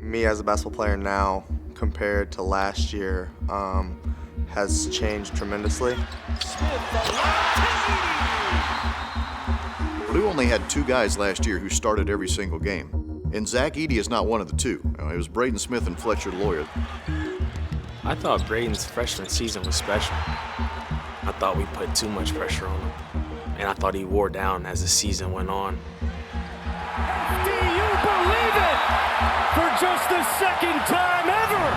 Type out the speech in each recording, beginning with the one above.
Me as a basketball player now compared to last year has changed tremendously. Purdue only had 2 guys last year who started every single game. And Zach Edey is not one of the 2. It was Braden Smith and Fletcher Lawyer. I thought Braden's freshman season was special. I thought we put too much pressure on him. And I thought he wore down as the season went on. Do you believe it? For just the second time ever,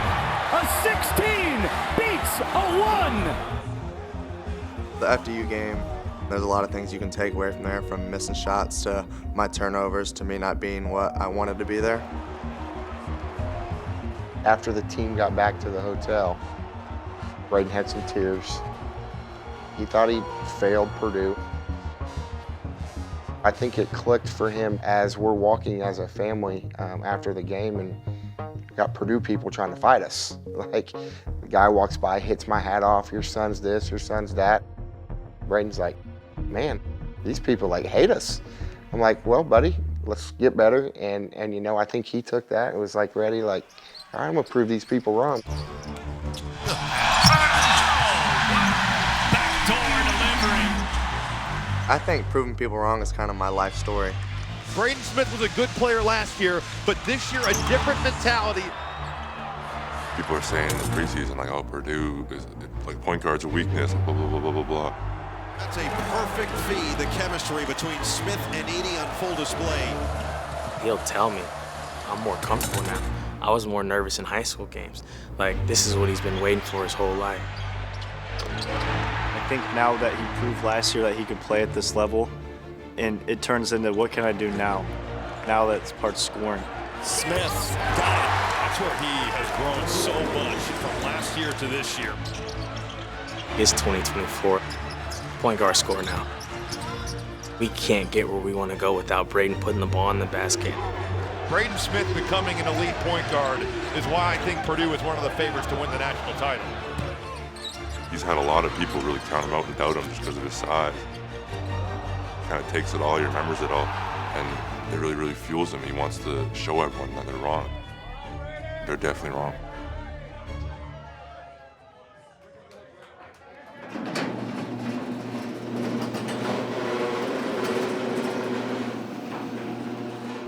a 16 beats a 1. The FDU game, there's a lot of things you can take away from there, from missing shots to my turnovers to me not being what I wanted to be there. After the team got back to the hotel, Braden had some tears. He thought he failed Purdue. I think it clicked for him as we're walking as a family after the game, and got Purdue people trying to fight us. Like, the guy walks by, hits my hat off, your son's this, your son's that. Braden's like, man, these people like hate us. I'm like, well, buddy, let's get better. And you know, I think he took that. It was like ready, like, all right, I'm gonna prove these people wrong. I think proving people wrong is kind of my life story. Braden Smith was a good player last year, but this year a different mentality. People are saying in the preseason, like, oh, Purdue is like point guard's a weakness, blah, blah, blah, blah, blah, blah. That's a perfect feed, the chemistry between Smith and Edey on full display. He'll tell me. I'm more comfortable now. I was more nervous in high school games. Like, this is what he's been waiting for his whole life. I think now that he proved last year that he could play at this level, and it turns into what can I do now? Now that it's part scoring. Smith got it. That's where he has grown so much from last year to this year. It's 2024. Point guard score now. We can't get where we want to go without Braden putting the ball in the basket. Braden Smith becoming an elite point guard is why I think Purdue is one of the favorites to win the national title. He's had a lot of people really count him out and doubt him just because of his size. Kind of takes it all, he remembers it all, and it really, really fuels him. He wants to show everyone that they're wrong. They're definitely wrong.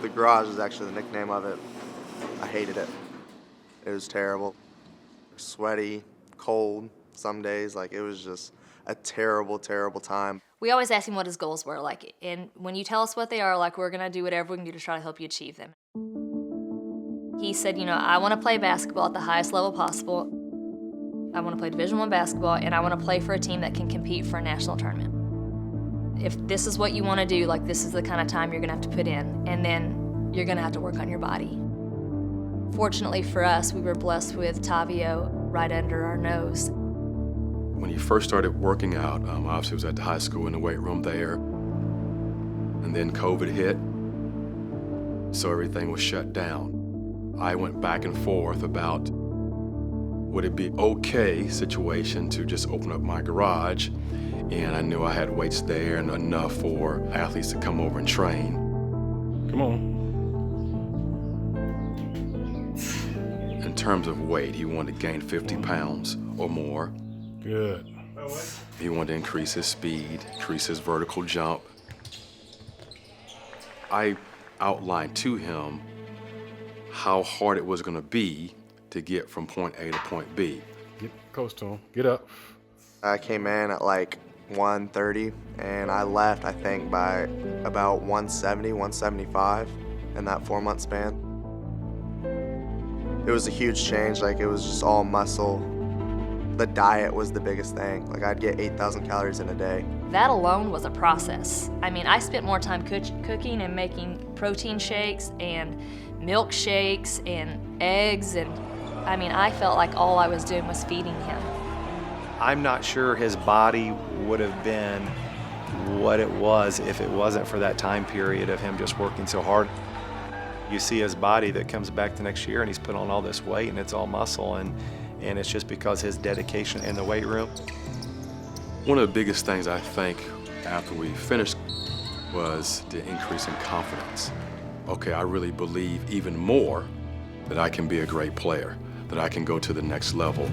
The garage is actually the nickname of it. I hated it. It was terrible. Sweaty, cold some days. Like, it was just a terrible, terrible time. We always ask him what his goals were, like, and when you tell us what they are, like, we're gonna do whatever we can do to try to help you achieve them. He said, you know, I wanna play basketball at the highest level possible. I wanna play Division I basketball, and I wanna play for a team that can compete for a national tournament. If this is what you wanna do, like, this is the kind of time you're gonna have to put in, and then you're gonna have to work on your body. Fortunately for us, we were blessed with Tavio right under our nose. When he first started working out, obviously it was at the high school in the weight room there. And then COVID hit, so everything was shut down. I went back and forth about would it be okay situation to just open up my garage, and I knew I had weights there and enough for athletes to come over and train. Come on. In terms of weight, he wanted to gain 50 pounds or more. Good. He wanted to increase his speed, increase his vertical jump. I outlined to him how hard it was going to be to get from point A to point B. Get close to him. Get up. I came in at like 130, and I left, I think, by about 170, 175 in that 4-month span. It was a huge change. Like, it was just all muscle. The diet was the biggest thing. Like, I'd get 8,000 calories in a day. That alone was a process. I mean, I spent more time cooking and making protein shakes and milkshakes and eggs, and I mean, I felt like all I was doing was feeding him. I'm not sure his body would have been what it was if it wasn't for that time period of him just working so hard. You see his body that comes back the next year and he's put on all this weight and it's all muscle, and it's just because his dedication in the weight room. One of the biggest things I think after we finished was the increase in confidence. Okay, I really believe even more that I can be a great player, that I can go to the next level.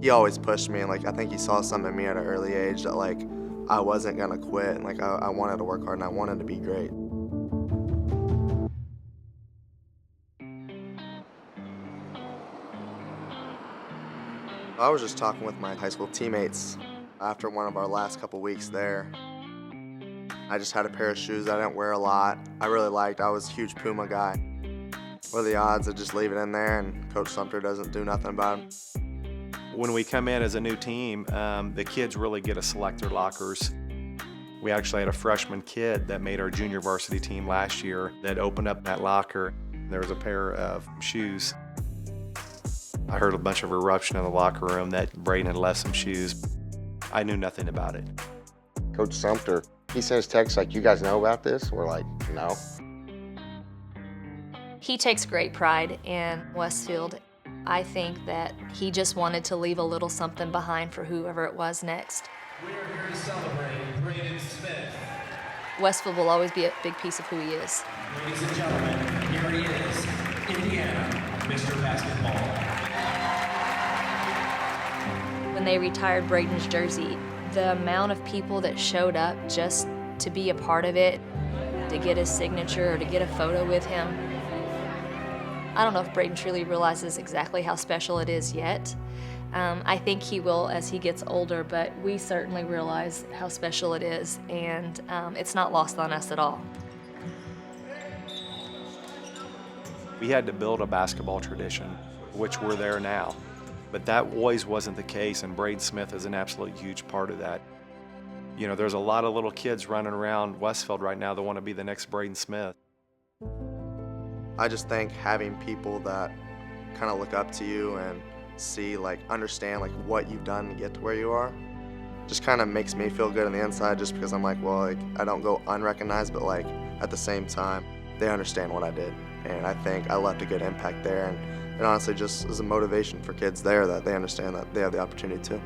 He always pushed me, and like I think he saw something in me at an early age that like I wasn't gonna quit, and like I wanted to work hard and I wanted to be great. I was just talking with my high school teammates after one of our last couple weeks there. I just had a pair of shoes I didn't wear a lot. I really liked. I was a huge Puma guy. What are the odds of just leave it in there and Coach Sumter doesn't do nothing about it? When we come in as a new team, the kids really get to select their lockers. We actually had a freshman kid that made our junior varsity team last year that opened up that locker. There was a pair of shoes. I heard a bunch of eruption in the locker room that Braden had left some shoes. I knew nothing about it. Coach Sumter, he sends texts like, you guys know about this? We're like, no. He takes great pride in Westfield. I think that he just wanted to leave a little something behind for whoever it was next. We are here to celebrate Braden Smith. Westfield will always be a big piece of who he is. Ladies and gentlemen, here he is, Indiana, Mr. Basketball. When they retired Braden's jersey, the amount of people that showed up just to be a part of it, to get his signature or to get a photo with him. I don't know if Braden truly realizes exactly how special it is yet. I think he will as he gets older, but we certainly realize how special it is, and it's not lost on us at all. We had to build a basketball tradition, which we're there now. But that always wasn't the case, and Braden Smith is an absolute huge part of that. You know, there's a lot of little kids running around Westfield right now that want to be the next Braden Smith. I just think having people that kind of look up to you and see, like, understand, like, what you've done to get to where you are, just kind of makes me feel good on the inside just because I'm like, well, like, I don't go unrecognized, but, like, at the same time, they understand what I did. And I think I left a good impact there. And it honestly just is a motivation for kids there that they understand that they have the opportunity to.